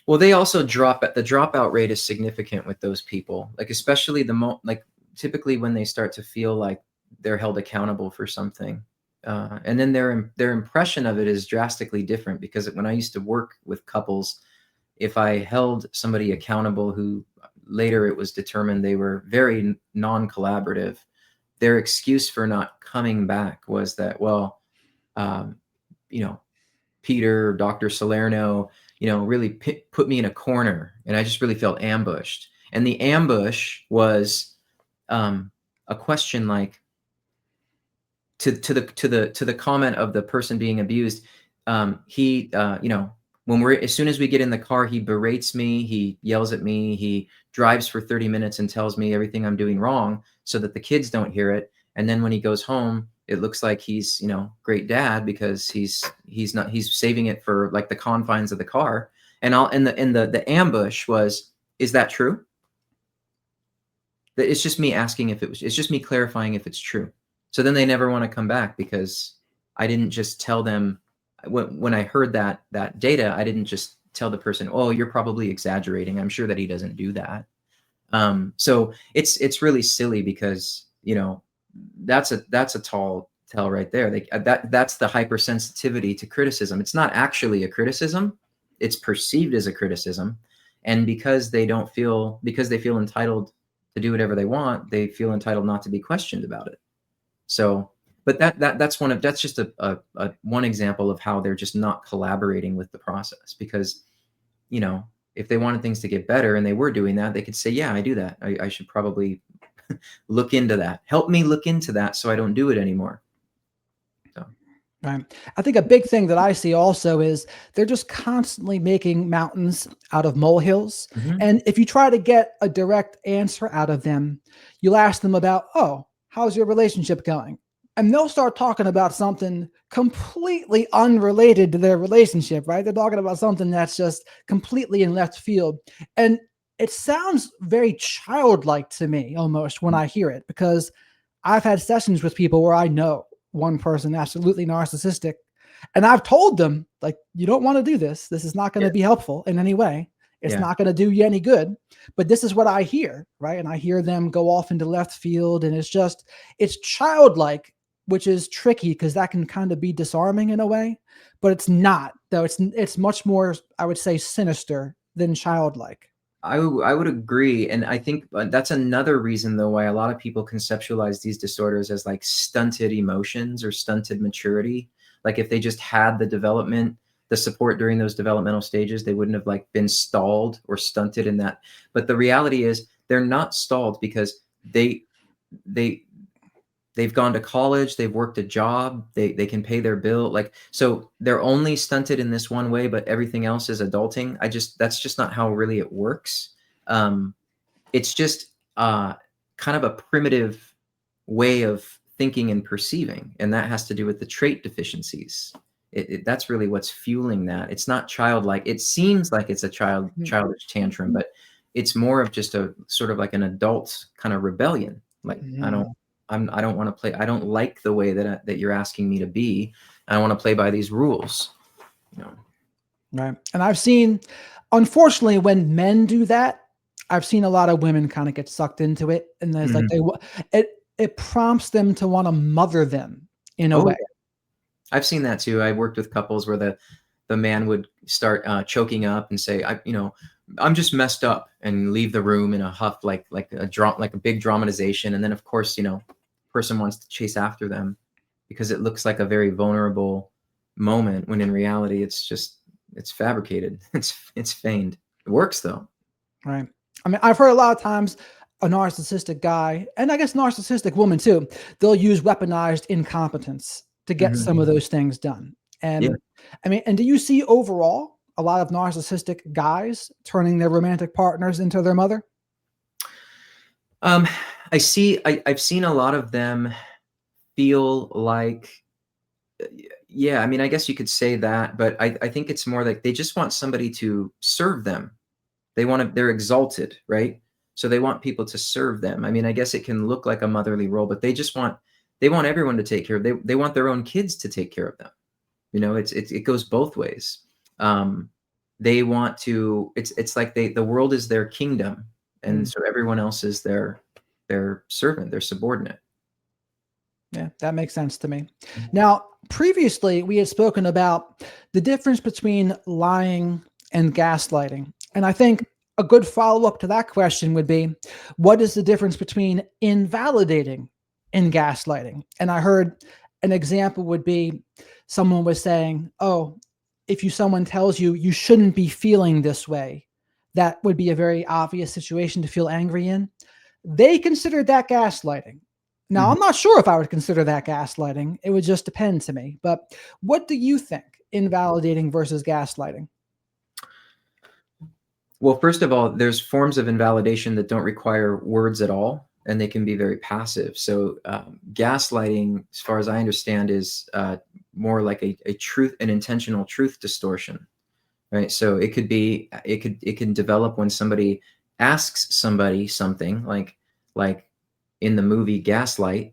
Well, they also the dropout rate is significant with those people. Like, especially typically when they start to feel like they're held accountable for something. And then their impression of it is drastically different, because when I used to work with couples, if I held somebody accountable who later it was determined they were very non-collaborative, their excuse for not coming back was that, well, um, you know, Peter, Dr. Salerno, really put me in a corner, and I just really felt ambushed. And the ambush was a question like, to the comment of the person being abused. He, as soon as we get in the car, he berates me, he yells at me, he drives for 30 minutes and tells me everything I'm doing wrong so that the kids don't hear it. And then when he goes home, it looks like he's, great dad, because he's saving it for, like, the confines of the car. And the ambush was, is that true? It's just me asking it's just me clarifying if it's true. So then they never want to come back, because I didn't just tell them, when I heard that data, I didn't just tell the person, oh, you're probably exaggerating, I'm sure that he doesn't do that. So it's really silly, because that's a tall tell right there. That's the hypersensitivity to criticism. It's not actually a criticism, it's perceived as a criticism. And because they feel entitled to do whatever they want, they feel entitled not to be questioned about it. So, but that's just a one example of how they're just not collaborating with the process. Because if they wanted things to get better and they were doing that, they could say, yeah, I do that, I should probably look into that, help me look into that so I don't do it anymore. So Right. I think a big thing that I see also is they're just constantly making mountains out of molehills. mhm. And if you try to get a direct answer out of them, you'll ask them about, oh, how's your relationship going? And they'll start talking about something completely unrelated to their relationship, right? They're talking about something that's just completely in left field. And it sounds very childlike to me almost when I hear it, because I've had sessions with people where I know one person absolutely narcissistic, and I've told them, like, you don't want to do this. This is not going Yeah, to be helpful in any way. It's yeah. not going to do you any good. But this is what I hear, right? And I hear them go off into left field, and it's childlike which is tricky because that can kind of be disarming in a way, but it's not, though. It's much more, I would say, sinister than childlike. I would agree. And I think that's another reason, though, why a lot of people conceptualize these disorders as like stunted emotions or stunted maturity. Like if they just had the support during those developmental stages, they wouldn't have like been stalled or stunted in that. But the reality is they're not stalled because they've gone to college, they've worked a job, they can pay their bill. Like, so they're only stunted in this one way, but everything else is adulting. That's just not how really it works. It's just kind of a primitive way of thinking and perceiving. And that has to do with the trait deficiencies. That's really what's fueling that. It's not childlike. It seems like it's a childish tantrum, but it's more of just a sort of like an adult kind of rebellion. Like, I don't want to play. I don't like the way that you're asking me to be. I want to play by these rules. You know? Right. And I've seen, unfortunately, when men do that, I've seen a lot of women kind of get sucked into it, and there's like it prompts them to want to mother them in a way. Yeah. I've seen that too. I worked with couples where the man would start choking up and say, I'm just messed up, and leave the room in a huff, like a big dramatization. And then of course, person wants to chase after them because it looks like a very vulnerable moment, when in reality it's fabricated. It's feigned. It works though. Right. I mean, I've heard a lot of times a narcissistic guy, and I guess narcissistic woman too, they'll use weaponized incompetence to get some of those things done. And I mean, and do you see overall a lot of narcissistic guys turning their romantic partners into their mother? I've seen a lot of them feel like, yeah, I mean, I guess you could say that, but I think it's more like they just want somebody to serve them. They're exalted, right? So they want people to serve them. I mean, I guess it can look like a motherly role, but they want everyone to take care of them. They want their own kids to take care of them. It goes both ways. They want to, it's like the world is their kingdom. And so everyone else is their servant, their subordinate. Yeah, that makes sense to me. Now, previously we had spoken about the difference between lying and gaslighting. And I think a good follow-up to that question would be, what is the difference between invalidating and gaslighting? And I heard an example would be someone was saying, oh, if someone tells you you shouldn't be feeling this way, that would be a very obvious situation to feel angry in. They considered that gaslighting. Now, I'm not sure if I would consider that gaslighting. It would just depend to me. But what do you think, invalidating versus gaslighting? Well, first of all, there's forms of invalidation that don't require words at all, and they can be very passive. So gaslighting, as far as I understand, is more like an intentional truth distortion, right? So it can develop when somebody asks somebody something like in the movie Gaslight,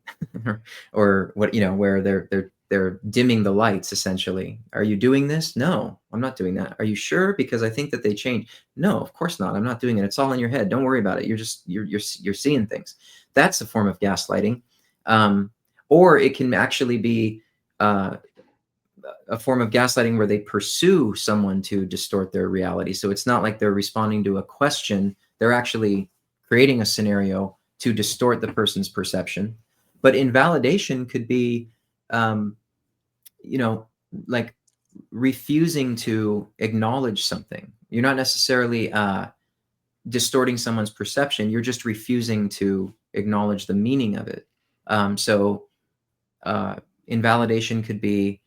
or what, where they're dimming the lights, essentially. Are you doing this? No, I'm not doing that. Are you sure? Because I think that they changed. No, of course not. I'm not doing it. It's all in your head. Don't worry about it. You're seeing things. That's a form of gaslighting. Or it can actually be a form of gaslighting where they pursue someone to distort their reality. So it's not like they're responding to a question. They're actually creating a scenario to distort the person's perception. But invalidation could be, like refusing to acknowledge something. You're not necessarily distorting someone's perception. You're just refusing to acknowledge the meaning of it. So invalidation could be,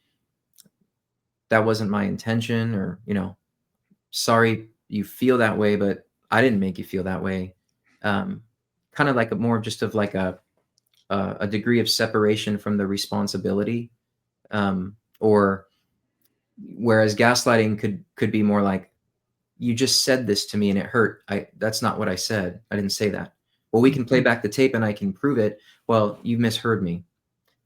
that wasn't my intention, or, sorry you feel that way, but I didn't make you feel that way. Kind of like more just of like a degree of separation from the responsibility. Or whereas gaslighting could be more like, you just said this to me and it hurt. That's not what I said. I didn't say that. Well, we can play back the tape and I can prove it. Well, you misheard me.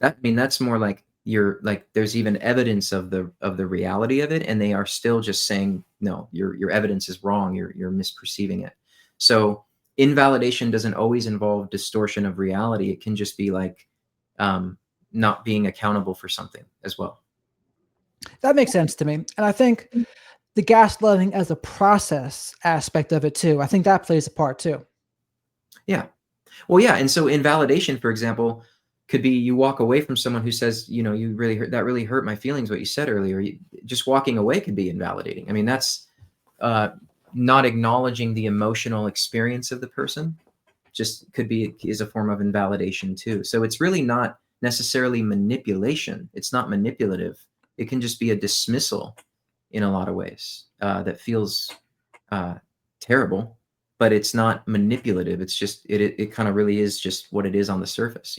That's more like there's even evidence of the reality of it, and they are still just saying, no, your evidence is wrong. You're misperceiving it. So invalidation doesn't always involve distortion of reality. It can just be like not being accountable for something as well. That makes sense to me. And I think the gaslighting as a process aspect of it too, I think that plays a part too. Yeah. Well, yeah. And so invalidation, for example, could be you walk away from someone who says, you really hurt, that really hurt my feelings, what you said earlier. Just walking away could be invalidating. I mean, that's not acknowledging the emotional experience of the person, just is a form of invalidation too. So it's really not necessarily manipulation. It's not manipulative. It can just be a dismissal in a lot of ways that feels terrible, but it's not manipulative. It's just, it kind of really is just what it is on the surface,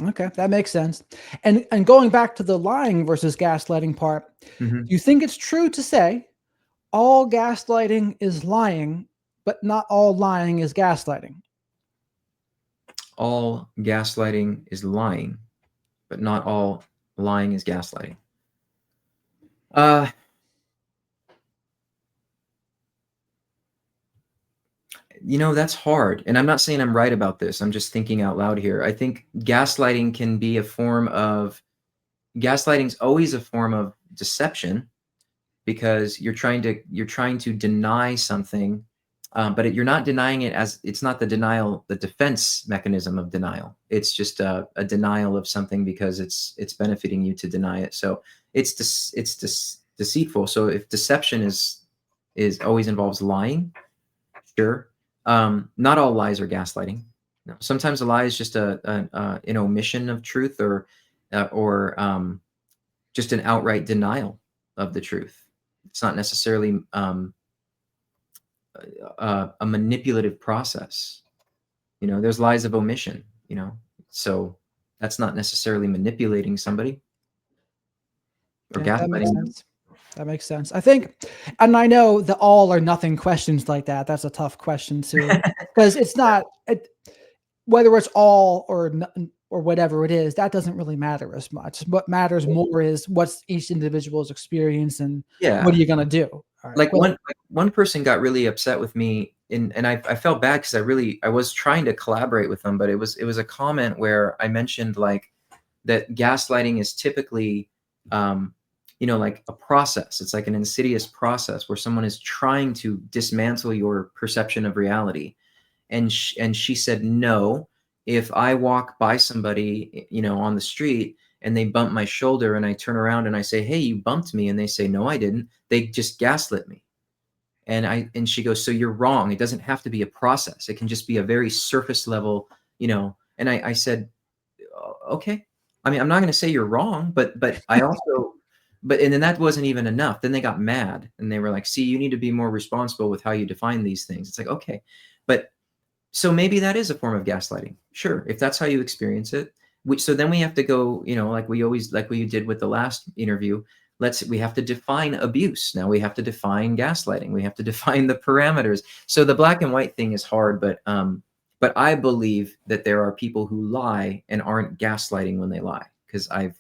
Okay, that makes sense. And going back to the lying versus gaslighting part, Mm-hmm. do you think it's true to say all gaslighting is lying, but not all lying is gaslighting? All gaslighting is lying, but not all lying is gaslighting. That's hard. And I'm not saying I'm right about this. I'm just thinking out loud here. I think gaslighting can be gaslighting's always a form of deception, because you're trying to deny something, but you're not denying it as, it's not the defense mechanism of denial. It's just a denial of something because it's benefiting you to deny it. So it's deceitful. So if deception is always involves lying, sure. Not all lies are gaslighting. No. Sometimes a lie is just an omission of truth, or just an outright denial of the truth. It's not necessarily a manipulative process. There's lies of omission. So that's not necessarily manipulating somebody or Yeah, that makes gaslighting. sense. That makes sense. I think, and I know the all or nothing questions like that. That's a tough question too, because it's not whether it's all or or whatever it is. That doesn't really matter as much. What matters more is what's each individual's experience and what Yeah. are you gonna do? All right. Like Well, one person got really upset with me, and I felt bad because I was trying to collaborate with them, but it was a comment where I mentioned like that gaslighting is typically like a process. It's like an insidious process where someone is trying to dismantle your perception of reality. And she said, no, if I walk by somebody, on the street, and they bump my shoulder, and I turn around and I say, hey, you bumped me, and they say, no, I didn't, they just gaslit me. And she goes, so you're wrong. It doesn't have to be a process. It can just be a very surface level, and I said, okay. I mean, I'm not going to say you're wrong, but I also, and then that wasn't even enough. Then they got mad and they were like, see, you need to be more responsible with how you define these things. It's like, okay, but so maybe that is a form of gaslighting. Sure. If that's how you experience it, so then we have to go, like we did with the last interview, we have to define abuse. Now we have to define gaslighting. We have to define the parameters. So the black and white thing is hard, but I believe that there are people who lie and aren't gaslighting when they lie, because I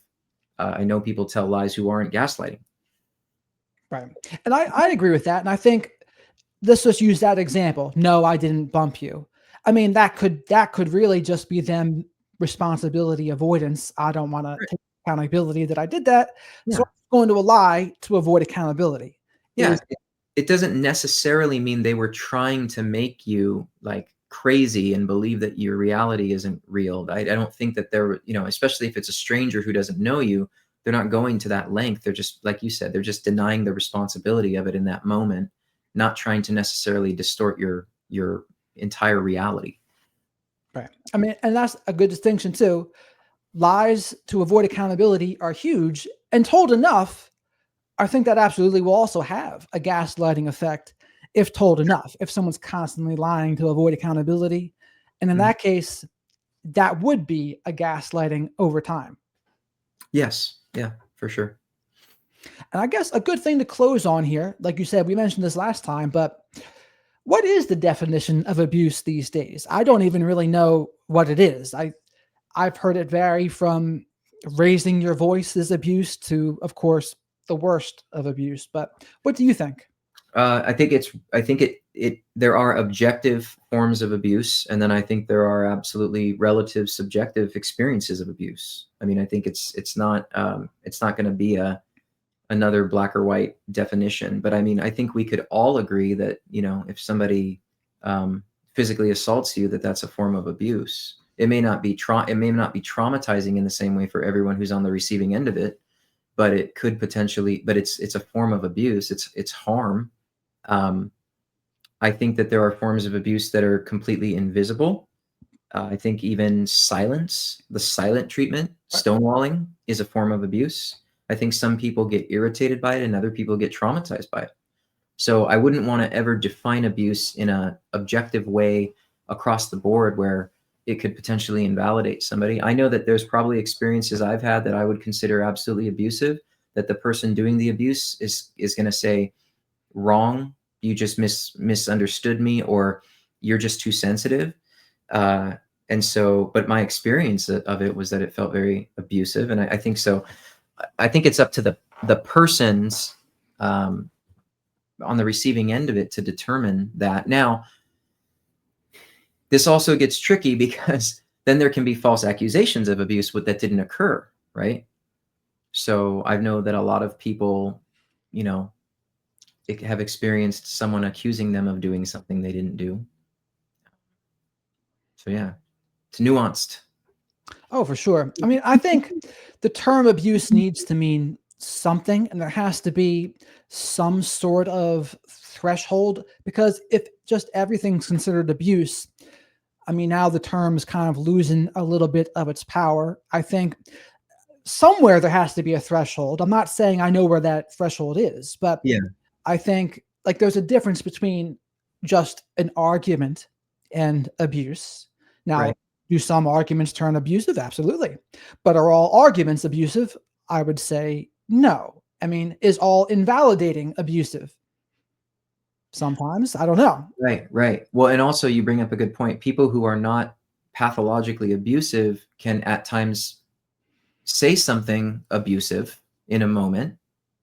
know people tell lies who aren't gaslighting. right. And I agree with that. And I think let's just use that example. No, I didn't bump you. I mean, that could really just be them responsibility avoidance. I don't want to Right. take accountability that I did that. So Yeah. I'm going to a lie to avoid accountability. Yeah. Is It doesn't necessarily mean they were trying to make you like crazy and believe that your reality isn't real. I don't think that they're, especially if it's a stranger who doesn't know you, they're not going to that length. They're just, like you said, they're just denying the responsibility of it in that moment, not trying to necessarily distort your entire reality. right. I mean, and that's a good distinction too. Lies to avoid accountability are huge and told enough. I think that absolutely will also have a gaslighting effect if told enough. If someone's constantly lying to avoid accountability, and in Mhm. that case, that would be a gaslighting over time. Yes. Yeah, for sure. And I guess a good thing to close on here, like you said, we mentioned this last time, but what is the definition of abuse these days? I don't even really know what it is. I've heard it vary from raising your voice is abuse to, of course, the worst of abuse. But what do you think? I think there are objective forms of abuse, and then I think there are absolutely relative subjective experiences of abuse. I mean, I think it's not going to be another black or white definition, but I mean, I think we could all agree that, if somebody physically assaults you, that's a form of abuse. It may not be traumatizing in the same way for everyone who's on the receiving end of it, but it could potentially, but it's a form of abuse. It's harm. I think that there are forms of abuse that are completely invisible. I think even silence, the silent treatment, stonewalling, is a form of abuse. I think some people get irritated by it and other people get traumatized by it. So I wouldn't want to ever define abuse in an objective way across the board where it could potentially invalidate somebody. I know that there's probably experiences I've had that I would consider absolutely abusive, that the person doing the abuse is going to say, wrong, you just misunderstood me, or you're just too sensitive. And so, but my experience of it was that it felt very abusive. And I think so. I think it's up to the person's on the receiving end of it to determine that. Now, this also gets tricky because then there can be false accusations of abuse that didn't occur, right? So I know that a lot of people, have experienced someone accusing them of doing something they didn't do. So yeah, it's nuanced. Oh, for sure. I mean, I think the term abuse needs to mean something, and there has to be some sort of threshold, because if just everything's considered abuse, I mean, now the term is kind of losing a little bit of its power. I think somewhere there has to be a threshold. I'm not saying I know where that threshold is, but Yeah. I think like there's a difference between just an argument and abuse. Now, Right. do some arguments turn abusive? Absolutely. But are all arguments abusive? I would say no. I mean, is all invalidating abusive? Sometimes. I don't know. Right. Right. Well, and also you bring up a good point. People who are not pathologically abusive can at times say something abusive in a moment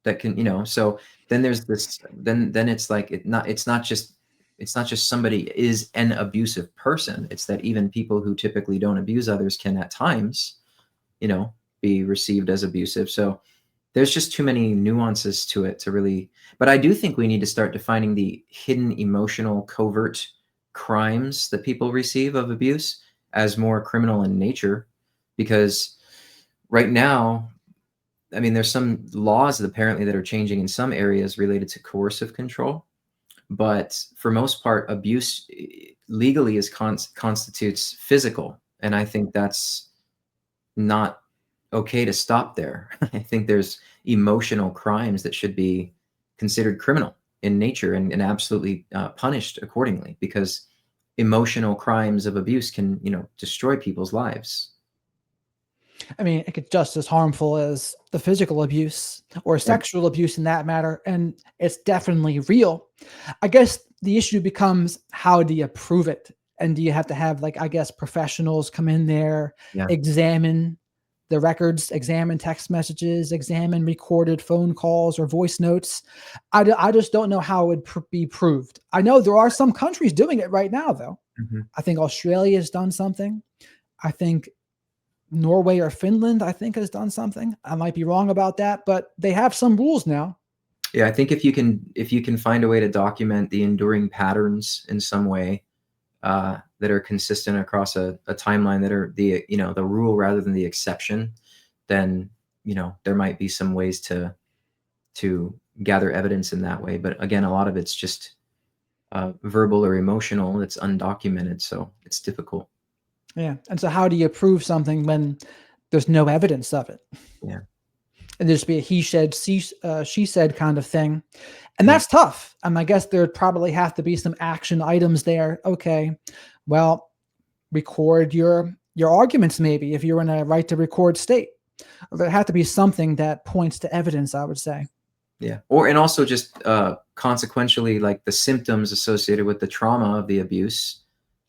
that can, so then there's this, then it's like, it's not just somebody is an abusive person. It's that even people who typically don't abuse others can at times, be received as abusive. So there's just too many nuances to it to really, but I do think we need to start defining the hidden emotional covert crimes that people receive of abuse as more criminal in nature, because right now, I mean, there's some laws apparently that are changing in some areas related to coercive control, but for most part, abuse legally constitutes physical, and I think that's not okay to stop there. I think there's emotional crimes that should be considered criminal in nature and absolutely punished accordingly, because emotional crimes of abuse can, destroy people's lives. I mean, it could just as harmful as the physical abuse or Right. sexual abuse in that matter. And it's definitely real. I guess the issue becomes, how do you prove it? And do you have to have, like, I guess, professionals come in there, Yeah. examine the records, examine text messages, examine recorded phone calls or voice notes? I just don't know how it would be proved. I know there are some countries doing it right now, though. Mhm. I think Australia has done something. I think Norway or Finland, I think, has done something. I might be wrong about that, but they have some rules now. Yeah, I think if you can find a way to document the enduring patterns in some way that are consistent across a timeline, that are the rule rather than the exception, then there might be some ways to gather evidence in that way. But again, a lot of it's just verbal or emotional. It's undocumented, so it's difficult. Yeah. And so how do you prove something when there's no evidence of it? Yeah, And there's be a she said kind of thing. And yeah, that's tough. I guess there'd probably have to be some action items there. Okay, well, record your arguments, maybe, if you're in a right to record state. There had to be something that points to evidence, I would say. yeah. And also just consequentially, like the symptoms associated with the trauma of the abuse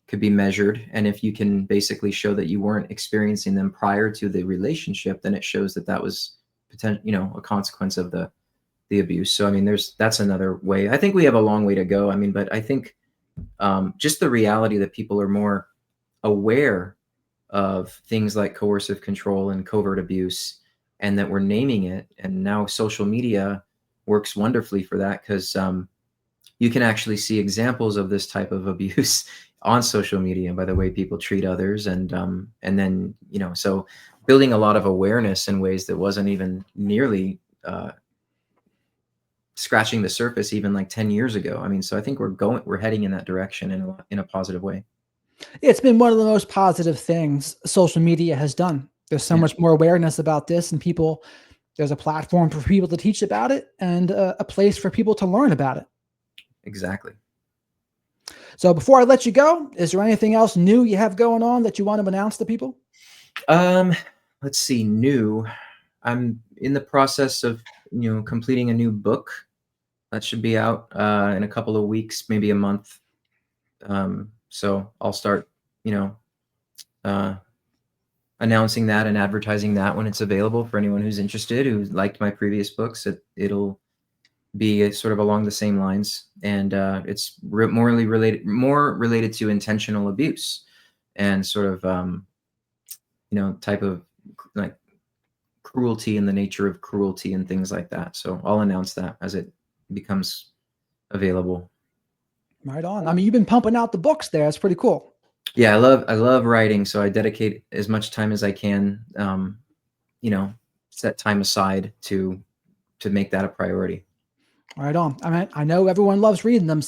could be measured, and if you can basically show that you weren't experiencing them prior to the relationship, then it shows that that was a consequence of the the abuse. So I mean, that's another way. I think we have a long way to go. I mean, but I think just the reality that people are more aware of things like coercive control and covert abuse, and that we're naming it. And now social media works wonderfully for that, because you can actually see examples of this type of abuse on social media by the way people treat others. And then, so building a lot of awareness in ways that wasn't even nearly scratching the surface even like 10 years ago. I mean, so I think we're heading in that direction in a positive way. It's been one of the most positive things social media has done. There's so much more awareness about this, and there's a platform for people to teach about it, and a place for people to learn about it. Exactly. So before I let you go, is there anything else new you have going on that you want to announce to people? Let's see, new. I'm in the process of, completing a new book that should be out in a couple of weeks, maybe a month. So I'll start, announcing that and advertising that when it's available for anyone who's interested, who liked my previous books. It'll be sort of along the same lines, and it's more related to intentional abuse and sort of type of like cruelty and the nature of cruelty and things like that. So I'll announce that as it becomes available. Right on. I mean, you've been pumping out the books there. It's pretty cool. Yeah, I love writing, so I dedicate as much time as I can. Set time aside to make that a priority. Right on. I mean, I know everyone loves reading them,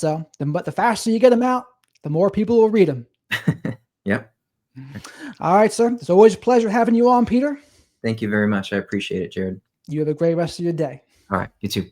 but the faster you get them out, the more people will read them. Yep. All right, sir. It's always a pleasure having you on, Peter. Thank you very much. I appreciate it, Jared. You have a great rest of your day. All right. You too.